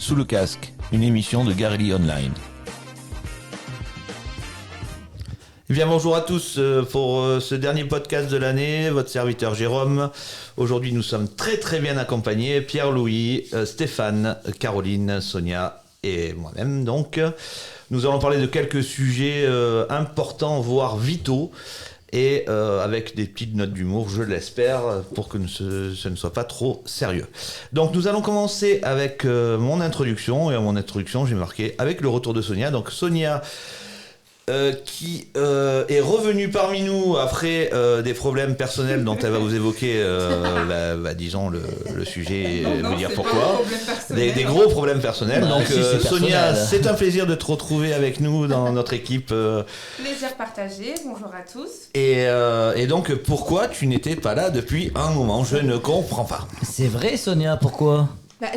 Sous le casque, une émission de Garelli Online. Eh bien, bonjour à tous pour ce dernier podcast de l'année, votre serviteur Jérôme. Aujourd'hui, nous sommes très bien accompagnés, Pierre-Louis, Stéphane, Caroline, Sonia et moi-même. Donc, nous allons parler de quelques sujets importants, voire vitaux, et avec des petites notes d'humour, je l'espère, pour que ce ne soit pas trop sérieux. Donc, nous allons commencer avec mon introduction, et à mon introduction, j'ai marqué avec le retour de Sonia. Donc, Sonia... qui est revenue parmi nous après des problèmes personnels dont elle va vous évoquer, disons, le sujet et vous dire pourquoi. Des gros problèmes personnels. Donc, Sonia, c'est un plaisir de te retrouver avec nous dans notre équipe. Plaisir partagé, bonjour à tous. Et donc, pourquoi tu n'étais pas là depuis un moment? Je ne comprends pas. C'est vrai, Sonia, pourquoi ?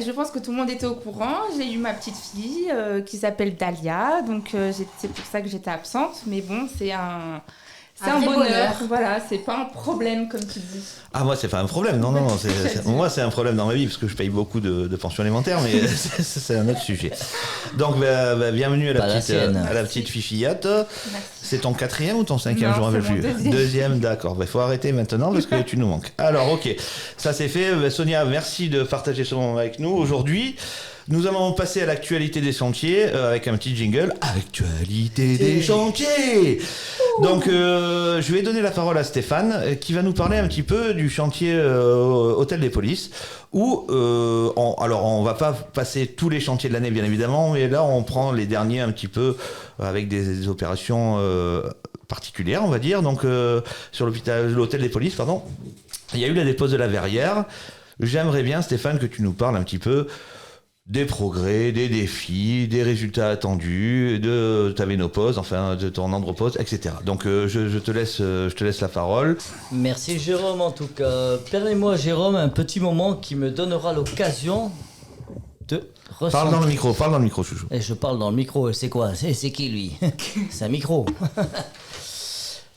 Je pense que tout le monde était au courant. J'ai eu ma petite fille qui s'appelle Dalia, donc c'est pour ça que j'étais absente. Mais bon, c'est un bonheur. Voilà, c'est pas un problème comme tu dis. Ah, moi, c'est pas un problème. Non. Moi, c'est un problème dans ma vie parce que je paye beaucoup de pensions alimentaires, mais c'est un autre sujet. Donc, bienvenue à la petite fifillotte. C'est ton 4e ou ton 5e? Je ne me rappelle plus. Deuxième, d'accord. Il faut arrêter maintenant parce que tu nous manques. Alors, ok, ça c'est fait. Sonia, merci de partager ce moment avec nous. Aujourd'hui, nous allons passer à l'actualité des chantiers avec un petit jingle. Actualité des chantiers. Donc, je vais donner la parole à Stéphane qui va nous parler un petit peu du chantier Hôtel des Polices où, on va pas passer tous les chantiers de l'année bien évidemment, mais là on prend les derniers un petit peu avec des opérations particulières on va dire. Donc, sur l'Hôtel des Polices, il y a eu la dépose de la verrière. J'aimerais bien Stéphane que tu nous parles un petit peu des progrès, des défis, des résultats attendus, de ta ménopause, enfin de ton andropause, etc. Donc je te laisse la parole. Merci Jérôme en tout cas. Permets-moi Jérôme un petit moment qui me donnera l'occasion de ressentir... Parle dans le micro chouchou. Et je parle dans le micro, c'est quoi ? C'est qui lui ? C'est un micro.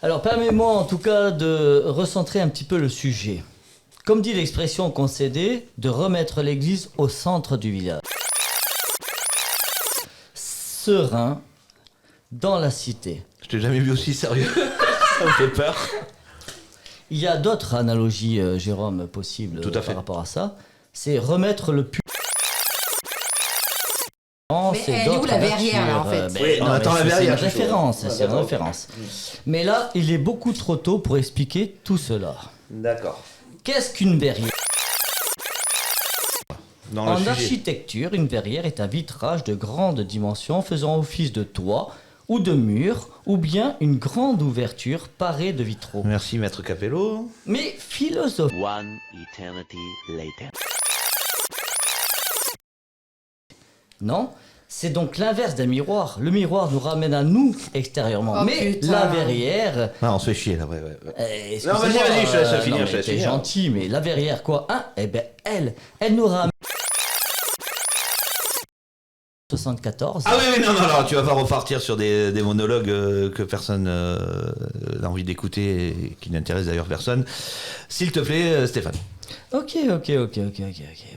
Alors permets-moi en tout cas de recentrer un petit peu le sujet. Comme dit l'expression concédée, de remettre l'église au centre du village. Serein, dans la cité. Je t'ai jamais vu aussi sérieux. Ça me fait peur. Il y a d'autres analogies, Jérôme, possibles par rapport à ça. C'est remettre le puits. Mais elle est où la verrière là en fait? Oui, on attend la verrière. C'est une référence. Mais là, il est beaucoup trop tôt pour expliquer tout cela. D'accord. Qu'est-ce qu'une verrière ? En sujet. architecture, une verrière est un vitrage de grande dimension faisant office de toit ou de mur, ou bien une grande ouverture parée de vitraux. Merci Maître Capello. Mais philosophe. One eternity later. Non, c'est donc l'inverse d'un miroir. Le miroir nous ramène à nous extérieurement. Oh, mais putain. la verrière... Ah, on se fait chier là, ouais. Non, vas-y, je te laisse finir. T'es gentil, mais la verrière quoi, hein? Eh ben, elle nous ramène... 74. Ah oui, non, tu vas pas repartir sur des monologues que personne n'a envie d'écouter et qui n'intéressent d'ailleurs personne. S'il te plaît, Stéphane. Ok.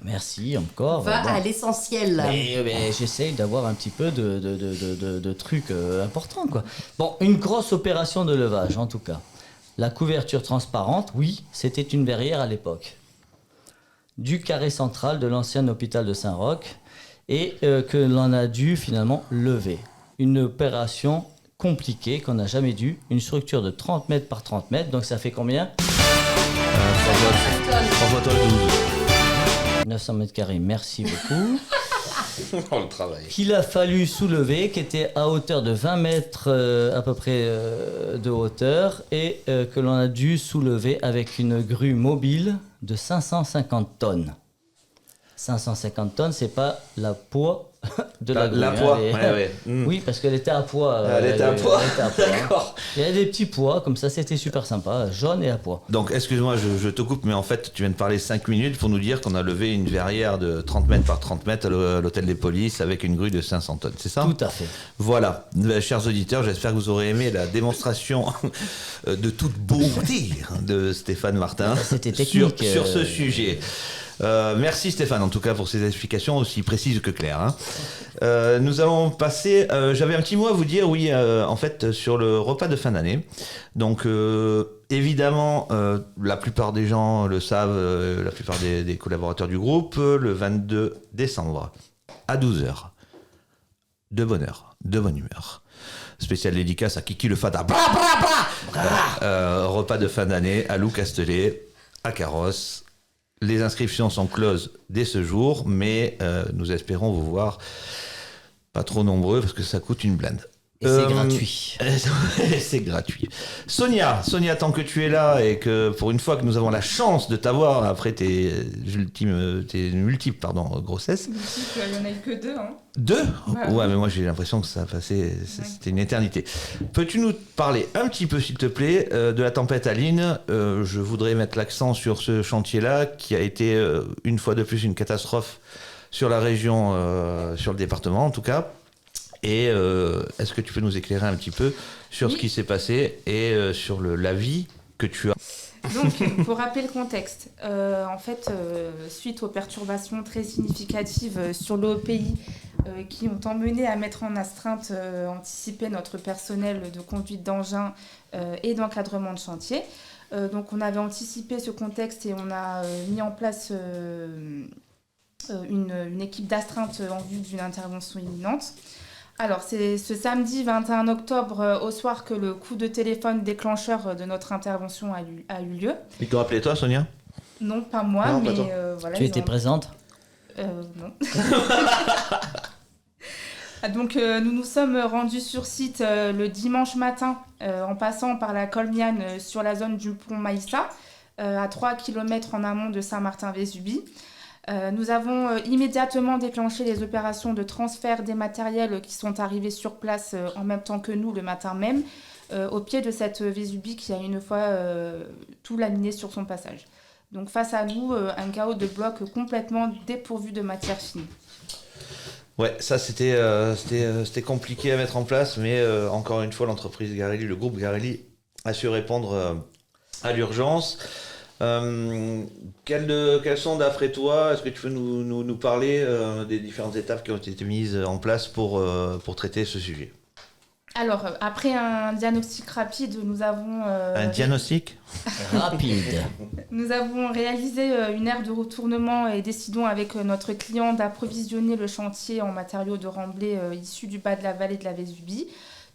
Merci encore. Va à l'essentiel là. Mais j'essaye d'avoir un petit peu de trucs importants quoi. Bon, une grosse opération de levage en tout cas. La couverture transparente, oui, c'était une verrière à l'époque. Du carré central de l'ancien hôpital de Saint-Roch et que l'on a dû finalement lever. Une opération compliquée qu'on n'a jamais dû. Une structure de 30 mètres par 30 mètres, donc ça fait combien ? 3 fois 12. 900 mètres carrés, merci beaucoup. Le travail. Qu'il a fallu soulever, qui était à hauteur de 20 mètres à peu près de hauteur, et que l'on a dû soulever avec une grue mobile de 550 tonnes. 550 tonnes, c'est pas la poids de la grue. La poids, ouais. Oui, parce qu'elle était à poids. Elle était à poids. D'accord. Il y a des petits pois, comme ça, c'était super sympa, jaune et à pois. Donc, excuse-moi, je te coupe, mais en fait, tu viens de parler 5 minutes pour nous dire qu'on a levé une verrière de 30 mètres par 30 mètres à l'hôtel des Polices avec une grue de 500 tonnes, c'est ça ? Tout à fait. Voilà. Chers auditeurs, j'espère que vous aurez aimé la démonstration de toute beauté de Stéphane Martin C'était technique, sur ce sujet. Merci Stéphane, en tout cas, pour ces explications aussi précises que claires. Hein. Nous allons passer... j'avais un petit mot à vous dire, oui, en fait, sur le repas de fin d'année. Donc, évidemment, la plupart des gens le savent, la plupart des collaborateurs du groupe, le 22 décembre, à 12h, de bonne heure, de bonne humeur. Spécial dédicace à Kiki le Fada. Repas de fin d'année à Lou Castellet, à Carrosse. Les inscriptions sont closes dès ce jour, mais nous espérons vous voir pas trop nombreux parce que ça coûte une blinde. Et c'est gratuit. C'est gratuit. Sonia, tant que tu es là et que pour une fois que nous avons la chance de t'avoir après tes multiples grossesses. Il n'y en a eu que 2. Hein. 2 ? Ouais, mais moi j'ai l'impression que ça a passé, c'était une éternité. Peux-tu nous parler un petit peu, s'il te plaît, de la tempête Aline ? Je voudrais mettre l'accent sur ce chantier-là qui a été une fois de plus une catastrophe sur la région, sur le département en tout cas. Et est-ce que tu peux nous éclairer un petit peu sur ce qui s'est passé et sur l'avis que tu as ? Donc, pour rappeler le contexte, en fait, suite aux perturbations très significatives sur l'OPI qui ont emmené à mettre en astreinte anticipée notre personnel de conduite d'engin et d'encadrement de chantier, donc on avait anticipé ce contexte et on a mis en place une équipe d'astreinte en vue d'une intervention imminente. Alors, c'est ce samedi 21 octobre au soir que le coup de téléphone déclencheur de notre intervention a eu lieu. Ils t'ont appelé toi, Sonia ? Non, pas moi, non, mais voilà. Tu étais présente ? Non. Donc, nous nous sommes rendus sur site le dimanche matin en passant par la Colmiane sur la zone du pont Maïssa, à 3 km en amont de Saint-Martin-Vésubie. Nous avons immédiatement déclenché les opérations de transfert des matériels qui sont arrivés sur place en même temps que nous le matin même, au pied de cette Vésubie qui a une fois tout laminé sur son passage. Donc face à nous, un chaos de blocs complètement dépourvu de matière fine. Ouais, ça c'était compliqué à mettre en place, mais encore une fois, l'entreprise Garelli, le groupe Garelli, a su répondre à l'urgence. Quelles sont d'après toi, est-ce que tu peux nous parler des différentes étapes qui ont été mises en place pour traiter ce sujet ? Alors, après un diagnostic rapide, nous avons... un diagnostic rapide. Nous avons réalisé une aire de retournement et décidons avec notre client d'approvisionner le chantier en matériaux de remblai issus du bas de la vallée de la Vésubie,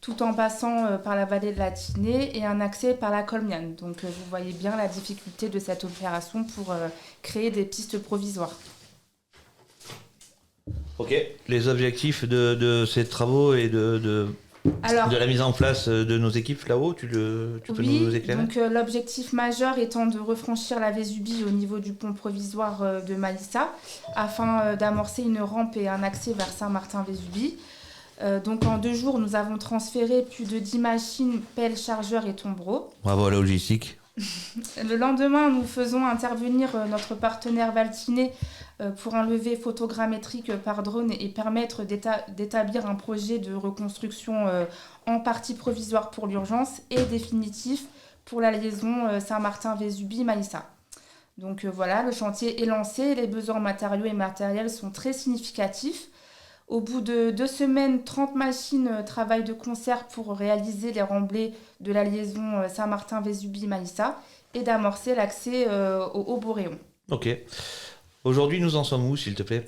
tout en passant par la vallée de la Tinée et un accès par la Colmiane. Donc vous voyez bien la difficulté de cette opération pour créer des pistes provisoires. Ok. Les objectifs de ces travaux et de la mise en place de nos équipes là-haut, tu peux nous éclairer ? Donc l'objectif majeur étant de refranchir la Vésubie au niveau du pont provisoire de Maïssa afin d'amorcer une rampe et un accès vers Saint-Martin-Vésubie. Donc en 2 jours, nous avons transféré plus de 10 machines, pelles, chargeurs et tombereaux. Bravo à la logistique. Le lendemain, nous faisons intervenir notre partenaire Valtiné pour un levé photogrammétrique par drone et permettre d'établir un projet de reconstruction en partie provisoire pour l'urgence et définitif pour la liaison Saint-Martin-Vésubie-Maïssa. Donc voilà, le chantier est lancé, les besoins en matériaux et matériels sont très significatifs. Au bout de 2 semaines, 30 machines travaillent de concert pour réaliser les remblais de la liaison Saint-Martin-Vésubie-Maïssa et d'amorcer l'accès au Haut-Boréon. Ok. Aujourd'hui, nous en sommes où, s'il te plaît ?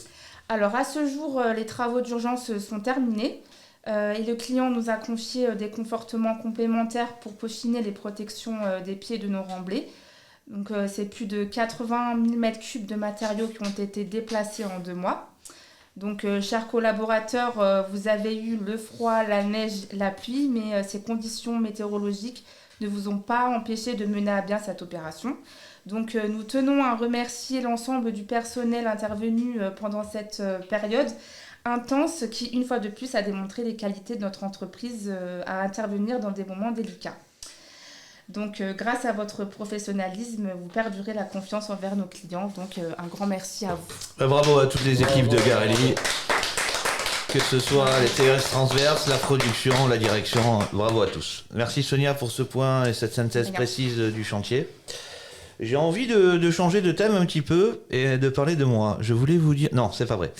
Alors, à ce jour, les travaux d'urgence sont terminés et le client nous a confié des confortements complémentaires pour peaufiner les protections des pieds de nos remblais. Donc, c'est plus de 80 000 m3 de matériaux qui ont été déplacés en 2 mois. Donc, chers collaborateurs, vous avez eu le froid, la neige, la pluie, mais ces conditions météorologiques ne vous ont pas empêché de mener à bien cette opération. Donc, nous tenons à remercier l'ensemble du personnel intervenu pendant cette période intense qui, une fois de plus, a démontré les qualités de notre entreprise à intervenir dans des moments délicats. Donc, grâce à votre professionnalisme, vous perdurez la confiance envers nos clients. Donc, un grand merci à vous. Bravo à toutes les équipes de Garelli, que ce soit les TRS transverses, la production, la direction. Bravo à tous. Merci Sonia pour ce point et cette synthèse précise du chantier. J'ai envie de changer de thème un petit peu et de parler de moi. Je voulais vous dire... Non, c'est pas vrai.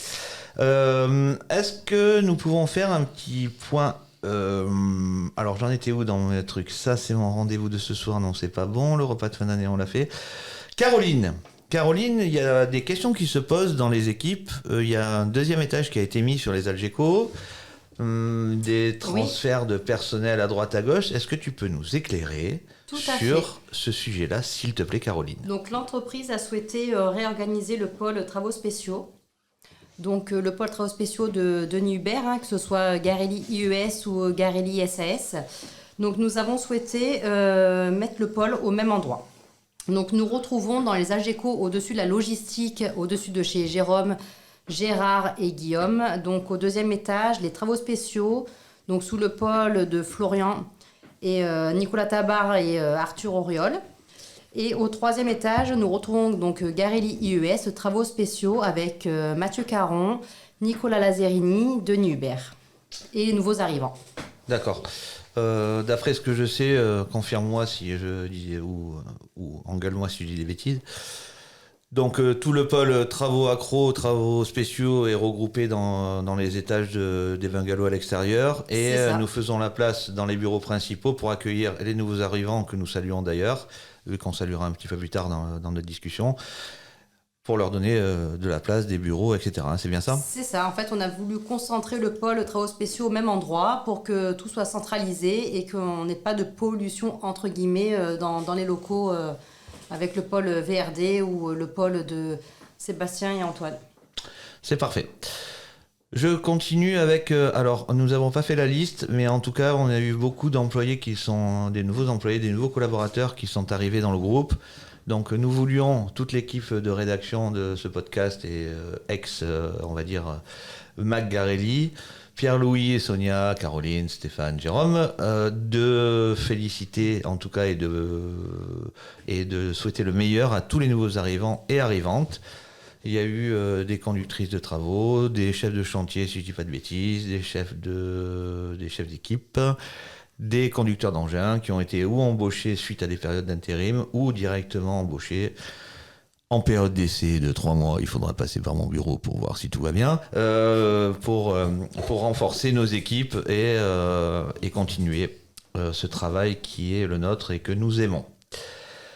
Est-ce que nous pouvons faire un petit point... alors j'en étais où dans mes trucs? Ça c'est mon rendez-vous de ce soir, non c'est pas bon. Le repas de fin d'année on l'a fait. Caroline, il y a des questions qui se posent dans les équipes. Il y a un deuxième étage qui a été mis sur les Algeco. Des transferts de personnel à droite à gauche. Est-ce que tu peux nous éclairer sur ce sujet-là, s'il te plaît, Caroline? Donc l'entreprise a souhaité réorganiser le pôle travaux spéciaux. Donc le pôle travaux spéciaux de Denis Hubert, que ce soit Garelli IES ou Garelli SAS. Donc nous avons souhaité mettre le pôle au même endroit. Donc nous retrouvons dans les Algeco au-dessus de la logistique, au-dessus de chez Jérôme, Gérard et Guillaume. Donc au deuxième étage, les travaux spéciaux, donc sous le pôle de Florian et Nicolas Tabar et Arthur Auriol. Et au troisième étage, nous retrouvons donc Garelli IES, travaux spéciaux avec Mathieu Caron, Nicolas Lazzarini, Denis Hubert et les nouveaux arrivants. D'accord. D'après ce que je sais, confirme-moi si je dis ou engueule-moi si je dis des bêtises. Donc tout le pôle travaux accros, travaux spéciaux est regroupé dans les étages des bungalows à l'extérieur et nous faisons la place dans les bureaux principaux pour accueillir les nouveaux arrivants que nous saluons d'ailleurs, vu qu'on saluera un petit peu plus tard dans notre discussion, pour leur donner de la place, des bureaux, etc. C'est bien ça? C'est ça. En fait, on a voulu concentrer le pôle travaux spéciaux au même endroit pour que tout soit centralisé et qu'on n'ait pas de pollution, entre guillemets, dans les locaux avec le pôle VRD ou le pôle de Sébastien et Antoine. C'est parfait. Je continue avec... alors, nous n'avons pas fait la liste, mais en tout cas, on a eu beaucoup d'employés qui sont des nouveaux employés, des nouveaux collaborateurs qui sont arrivés dans le groupe. Donc nous voulions, toute l'équipe de rédaction de ce podcast et on va dire, Mac Garelli, Pierre-Louis et Sonia, Caroline, Stéphane, Jérôme, de féliciter en tout cas et de souhaiter le meilleur à tous les nouveaux arrivants et arrivantes. Il y a eu des conductrices de travaux, des chefs de chantier, si je ne dis pas de bêtises, des chefs d'équipe, des conducteurs d'engins qui ont été ou embauchés suite à des périodes d'intérim ou directement embauchés en période d'essai de 3 mois. Il faudra passer par mon bureau pour voir si tout va bien, pour renforcer nos équipes et continuer ce travail qui est le nôtre et que nous aimons.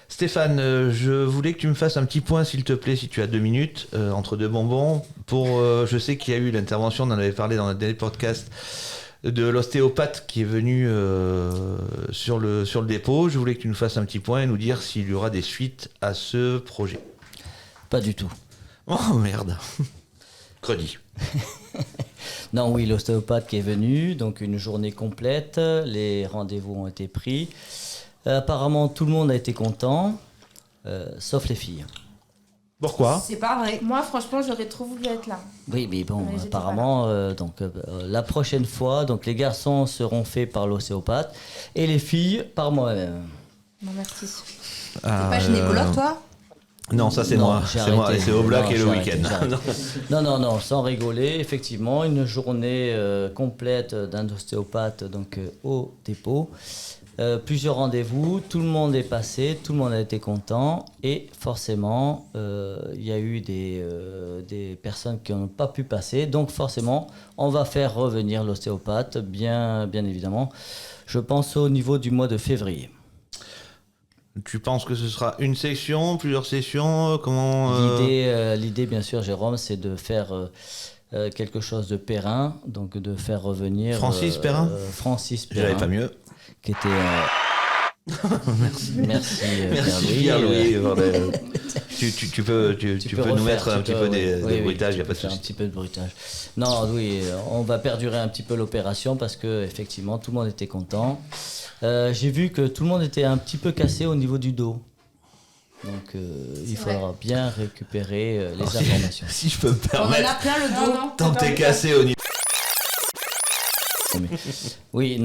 Stéphane, je voulais que tu me fasses un petit point, s'il te plaît, si tu as 2 minutes, entre deux bonbons. Je sais qu'il y a eu l'intervention, on en avait parlé dans notre dernier podcast, de l'ostéopathe qui est venu sur le dépôt. Je voulais que tu nous fasses un petit point et nous dire s'il y aura des suites à ce projet. Pas du tout. Oh merde. Credi. Non, oui, l'ostéopathe qui est venu, donc une journée complète, les rendez-vous ont été pris. Apparemment, tout le monde a été content, sauf les filles. Pourquoi? C'est pas vrai. Moi, franchement, j'aurais trop voulu être là. Oui, mais bon, apparemment, la prochaine fois, donc les garçons seront faits par l'ostéopathe et les filles par moi-même. Non, merci. T'es pas gynécologue, toi? Non, ça c'est moi. C'est moi. Et c'est au black et le week-end. Non, sans rigoler. Effectivement, une journée complète d'un ostéopathe donc au dépôt. Plusieurs rendez-vous, tout le monde est passé, tout le monde a été content et forcément il y a eu des personnes qui n'ont pas pu passer, donc forcément on va faire revenir l'ostéopathe, bien évidemment, je pense au niveau du mois de février. Tu penses que ce sera une session, plusieurs sessions, comment L'idée bien sûr, Jérôme, c'est de faire quelque chose de périn, donc de faire revenir Francis Perrin. J'avais pas mieux. Qui était merci Pierre-Louis. Tu peux nous mettre un petit peu de bruitage, il n'y a pas de souci. Un petit peu de bruitage. Non, oui, on va perdurer un petit peu l'opération parce que effectivement tout le monde était content. J'ai vu que tout le monde était un petit peu cassé au niveau du dos. Donc il faudra bien récupérer les informations. Si je peux me permettre. On en a plein le dos. Tant que t'es cassé au niveau. Oui,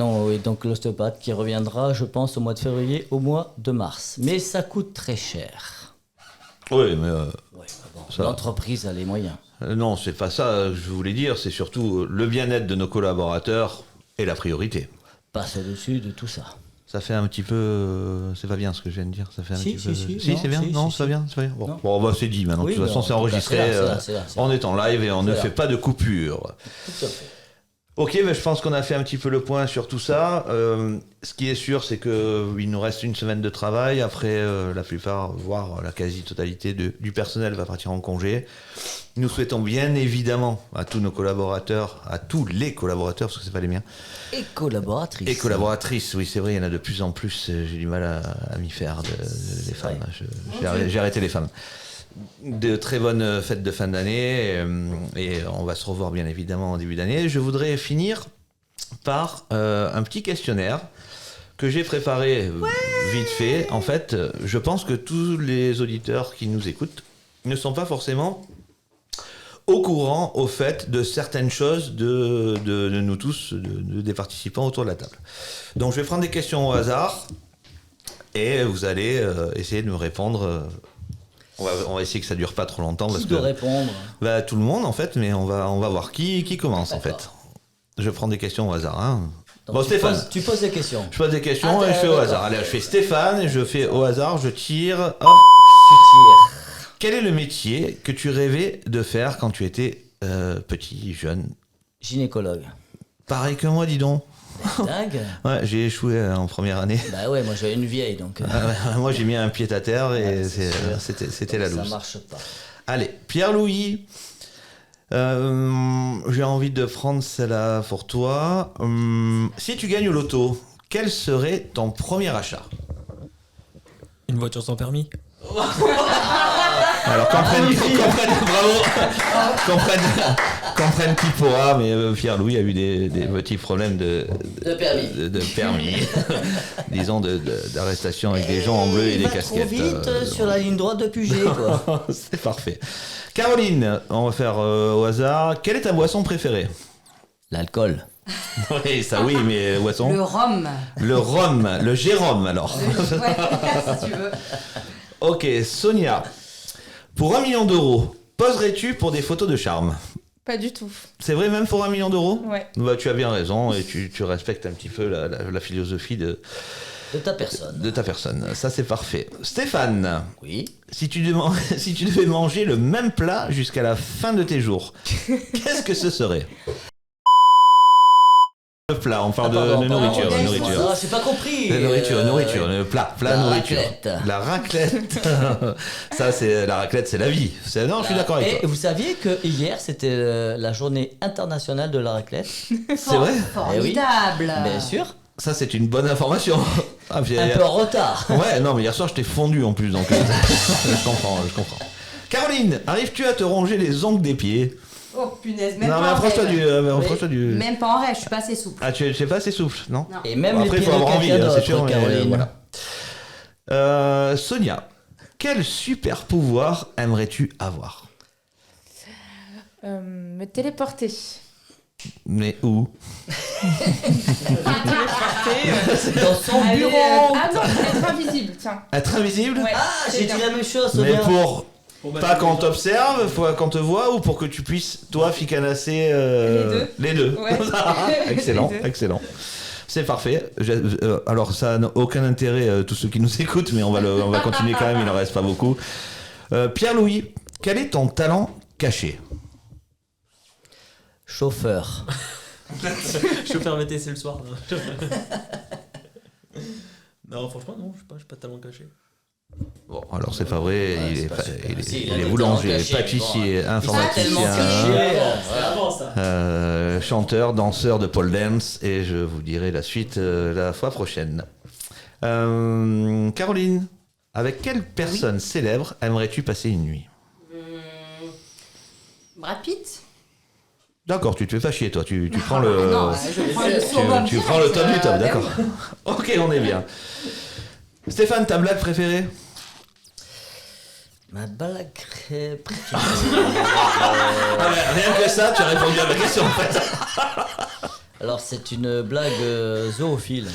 donc l'ostéopathe qui reviendra, je pense, au mois de février, au mois de mars. Mais ça coûte très cher. Oui, mais... l'entreprise a les moyens. Non, c'est pas ça, je voulais dire, c'est surtout le bien-être de nos collaborateurs est la priorité. Passe au-dessus de tout ça. Ça fait un petit peu... c'est pas bien ce que je viens de dire. Ça fait un petit peu... Si, c'est bien. Non, c'est pas bien. Bon, bah, c'est dit maintenant. Oui, de toute façon, c'est enregistré. On est en live et on ne fait pas de coupure. Tout à fait. Ok, mais je pense qu'on a fait un petit peu le point sur tout ça. Ce qui est sûr, c'est qu'il nous reste une semaine de travail. Après, la plupart, voire la quasi-totalité du personnel va partir en congé. Nous souhaitons bien évidemment à tous nos collaborateurs, à tous les collaborateurs, parce que c'est pas les miens. Et collaboratrices. Et collaboratrices, oui, c'est vrai, il y en a de plus en plus. J'ai du mal à m'y faire, les femmes. J'ai arrêté les femmes. De très bonnes fêtes de fin d'année et on va se revoir bien évidemment en début d'année. Je voudrais finir par un petit questionnaire que j'ai préparé vite fait. En fait, je pense que tous les auditeurs qui nous écoutent ne sont pas forcément au courant au fait de certaines choses de nous tous, des participants autour de la table. Donc je vais prendre des questions au hasard et vous allez essayer de me répondre. On va essayer que ça dure pas trop longtemps. Qui doit répondre ? Tout le monde en fait, mais on va voir qui commence. D'accord. En fait. Je prends des questions au hasard. Hein. Donc bon, Stéphane. Tu poses des questions. Je pose des questions et je fais au hasard. Allez, je fais Stéphane et je fais au hasard, je tire. Hop. Tu tires. Quel est le métier que tu rêvais de faire quand tu étais petit, jeune ? Gynécologue. Pareil que moi, dis donc. Dingue. Ouais, j'ai échoué en première année. Bah ouais, moi j'avais une vieille donc. Moi j'ai mis un pied à terre et c'était la loose. Ça marche pas. Allez, Pierre-Louis, j'ai envie de prendre celle-là pour toi. Si tu gagnes au loto, quel serait ton premier achat ? Une voiture sans permis. Alors comprenne qui pourra, mais Pierre-Louis a eu des petits problèmes de permis. Disons d'arrestation avec des gens en bleu et des casquettes. Trop vite sur la ligne droite de Puget, quoi. C'est parfait. Caroline, on va faire au hasard. Quelle est ta boisson préférée ? L'alcool. Oui, ça oui, mais boisson. Le rhum. Le rhum, le Jérôme alors. Ouais, si tu veux. Ok, Sonia. Pour 1 million d'euros, poserais-tu pour des photos de charme ? Pas du tout. C'est vrai, même pour 1 million d'euros ? Ouais. Bah, tu as bien raison et tu respectes un petit peu la philosophie de ta personne. De ta personne. Ça, c'est parfait. Stéphane. Oui. Si tu devais manger le même plat jusqu'à la fin de tes jours, qu'est-ce que ce serait ? Le plat, on parle de nourriture. Ah, j'ai pas compris. Nourriture, le plat, nourriture. Raclette. La raclette. Ça, c'est la raclette, c'est la vie. Non, je suis d'accord avec toi. Et vous saviez que hier c'était la journée internationale de la raclette ? C'est vrai ? Formidable. Bien sûr. Ça, c'est une bonne information. Un peu en retard. Ouais, non, mais hier soir, je t'ai fondu en plus, donc je comprends. Caroline, arrives-tu à te ronger les ongles des pieds ? Oh punaise, même non, pas mais approche-toi du... Même pas en rêve, je suis pas assez souple. Ah, tu es pas assez souple, non ? Et même après, les pieds de quelqu'un d'autre, Caroline. Voilà. Sonia, quel super pouvoir aimerais-tu avoir ? Me téléporter. Mais où ? Dans son bureau. Ah non, être invisible, tiens. Être invisible ? Ouais, Ah, j'ai dit la même chose, mais Sonia. pas qu'on t'observe, qu'on te voit, ou pour que tu puisses, toi, ficanasser les deux. Ouais. Excellent, Les deux. excellent. C'est parfait. Alors, ça n'a aucun intérêt, tous ceux qui nous écoutent, mais on va continuer quand même, il n'en reste pas beaucoup. Pierre-Louis, quel est ton talent caché ? Chauffeur. Chauffeur VTC le soir. Non, franchement, non, je n'ai pas de talent caché. Bon, alors c'est pas vrai, Ouais, il est boulanger, pâtissier, informaticien, chanteur, danseur de pole dance, et je vous dirai la suite la fois prochaine. Caroline, avec quelle personne célèbre aimerais-tu passer une nuit ? Brad Pitt. D'accord, tu te fais pas chier, toi, tu prends le... Non, je prends le surbum tu prends le top du top, ben d'accord. Ok, on est bien. Stéphane, ta blague préférée ? Ma blague préférée. Rien que ça, tu as répondu à ma question en fait. Alors c'est une blague zoophile.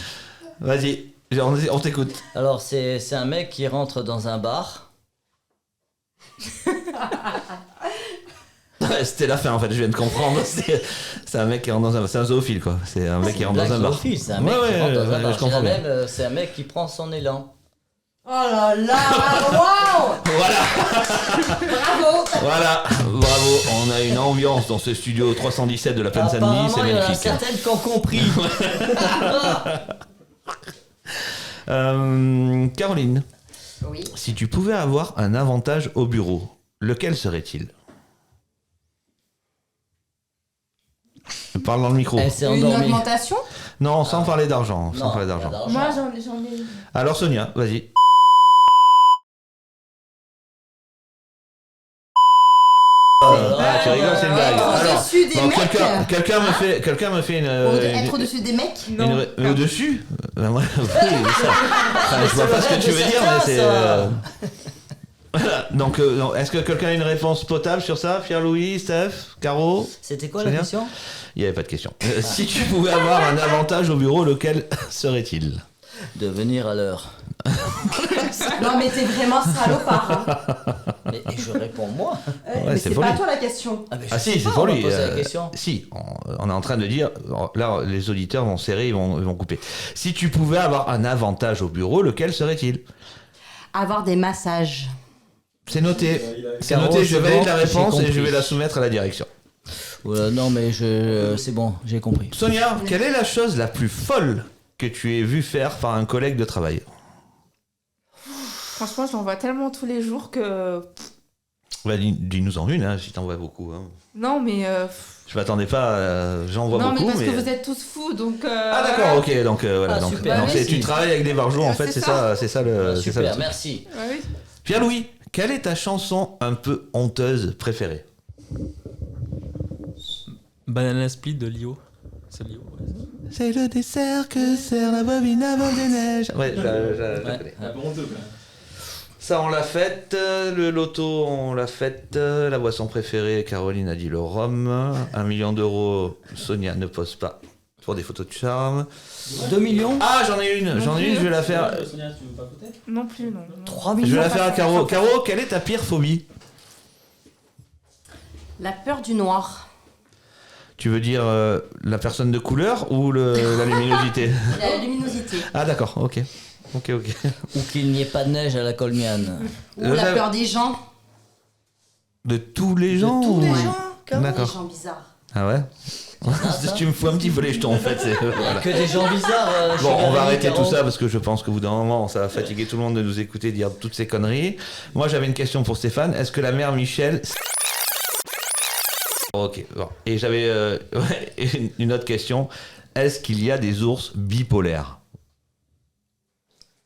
Vas-y, on t'écoute. Alors c'est un mec qui rentre dans un bar. C'était la fin en fait, je viens de comprendre. C'est un mec qui rentre dans un... C'est un zoophile quoi. C'est un mec qui rentre dans un bar. C'est un mec qui rentre dans un bar. Je comprends bien. C'est un mec qui prend son élan. Oh là là, waouh! Voilà. Bravo! Voilà, bravo. On a une ambiance dans ce studio 317 de la Plaine Saint-Denis, c'est magnifique. Il y en a certaines qui ont compris. Caroline, Oui. si tu pouvais avoir un avantage au bureau, lequel serait-il? Je parle dans le micro. Elle s'est Une endormie. augmentation? Non, sans parler d'argent. Sans Non, parler d'argent. Moi, j'en ai. Alors Sonia, vas-y. Ah, tu rigoles, c'est une blague. Être Alors, au-dessus des donc, mecs. quelqu'un me fait une... Être au-dessus des mecs? Non. Au-dessus Ben, oui, ça. Enfin, je vois pas ce que tu veux dire, mais c'est... Voilà, donc est-ce que quelqu'un a une réponse potable sur ça? Pierre-Louis, Steph, Caro? C'était quoi Sonia la question? Il n'y avait pas de question. Si tu pouvais avoir un avantage au bureau, lequel serait-il? De venir à l'heure. Non mais t'es vraiment salopard. Hein. Mais je réponds moi. Mais c'est c'est pour pas lui. toi la question. Ah, mais je Ah sais si, c'est pas, pour on va lui. poser la question. Si, on est en train de dire, là les auditeurs vont serrer, ils vont couper. Si tu pouvais avoir un avantage au bureau, lequel serait-il? Avoir des massages. C'est noté. C'est Caro, noté, je c'est valide bon, la réponse j'ai et je compris. vais la soumettre à la direction. Non mais c'est bon, j'ai compris. Sonia, quelle est la chose la plus folle que tu aies vu faire par un collègue de travail? Franchement, j'en vois tellement tous les jours que. Bah, dis-nous en une, hein, si t'en vois beaucoup. Hein. Non, mais. Je m'attendais pas, j'en vois non, beaucoup. mais parce que vous êtes tous fous, donc. Ah d'accord, ok, donc voilà. Ah, donc, super, donc, merci. tu travailles avec des vargeaux, en Ah, fait, c'est c'est ça le. c'est ça le Super, truc. merci. Ouais, oui. Pierre-Louis, quelle est ta chanson un peu honteuse préférée? Banana Split de Lio. C'est Lio, ouais. C'est le dessert que sert la bobine à vol des neiges. Ouais, je Ouais. connais. Un peu honteux, quand même. Ça, on l'a fait. Le loto, on l'a fait. La boisson préférée, Caroline a dit le rhum. 1 million d'euros, Sonia ne pose pas pour des photos de charme. 2 millions. Ah, j'en ai une, je vais la faire. Sonia, tu veux pas côté? Non plus, non. 3 Je millions. vais la faire à Caro. Caro, quelle est ta pire phobie? La peur du noir. Tu veux dire la personne de couleur ou la luminosité? La luminosité. Ah d'accord, ok. Ok. Ou qu'il n'y ait pas de neige à la Colmiane. Ou la peur des gens. De tous les gens tous les ou- gens, Des D'accord. gens bizarres. Ah ouais. Tu me fous un petit peu les jetons en fait. Voilà. Que des gens bizarres. chez Bon, on Gary va arrêter Caro. tout ça parce que je pense qu'au bout d'un moment, ça va fatiguer tout le monde de nous écouter dire toutes ces conneries. Moi, j'avais une question pour Stéphane. Est-ce que la mère Michel... Ok, bon. Et j'avais une autre question. Est-ce qu'il y a des ours bipolaires?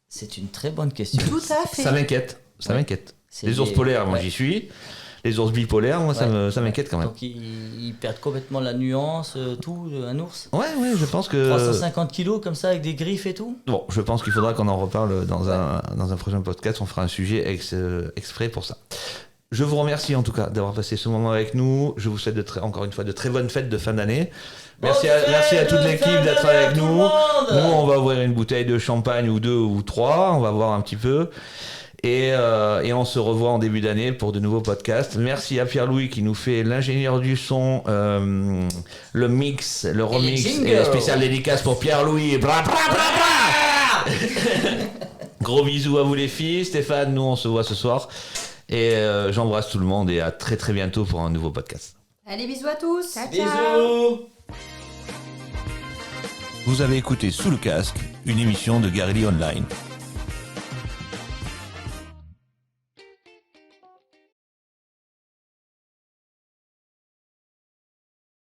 C'est une très bonne question. Tout à fait. Ça m'inquiète. Ça m'inquiète. C'est Les ours des- polaires, moi ouais. j'y suis. Les ours bipolaires, moi ça m'inquiète quand même. Donc ils perdent complètement la nuance, tout, un ours. Ouais, je pense que... 350 kilos comme ça avec des griffes et tout. Bon, je pense qu'il faudra qu'on en reparle dans un prochain podcast. On fera un sujet exprès pour ça. Je vous remercie en tout cas d'avoir passé ce moment avec nous. Je vous souhaite encore une fois de très bonnes fêtes de fin d'année. Merci à toute l'équipe d'être avec nous. Nous, on va ouvrir une bouteille de champagne ou 2 ou 3. On va voir un petit peu. Et on se revoit en début d'année pour de nouveaux podcasts. Merci à Pierre-Louis qui nous fait l'ingénieur du son, le mix, le remix et le spécial dédicace pour Pierre-Louis. Bra, bra, bra, bra. Gros bisous à vous les filles. Stéphane, nous on se voit ce soir. Et j'embrasse tout le monde et à très très bientôt pour un nouveau podcast. Allez, bisous à tous. Ciao, ciao. Bisous. Vous avez écouté Sous le casque, une émission de Garelli Online.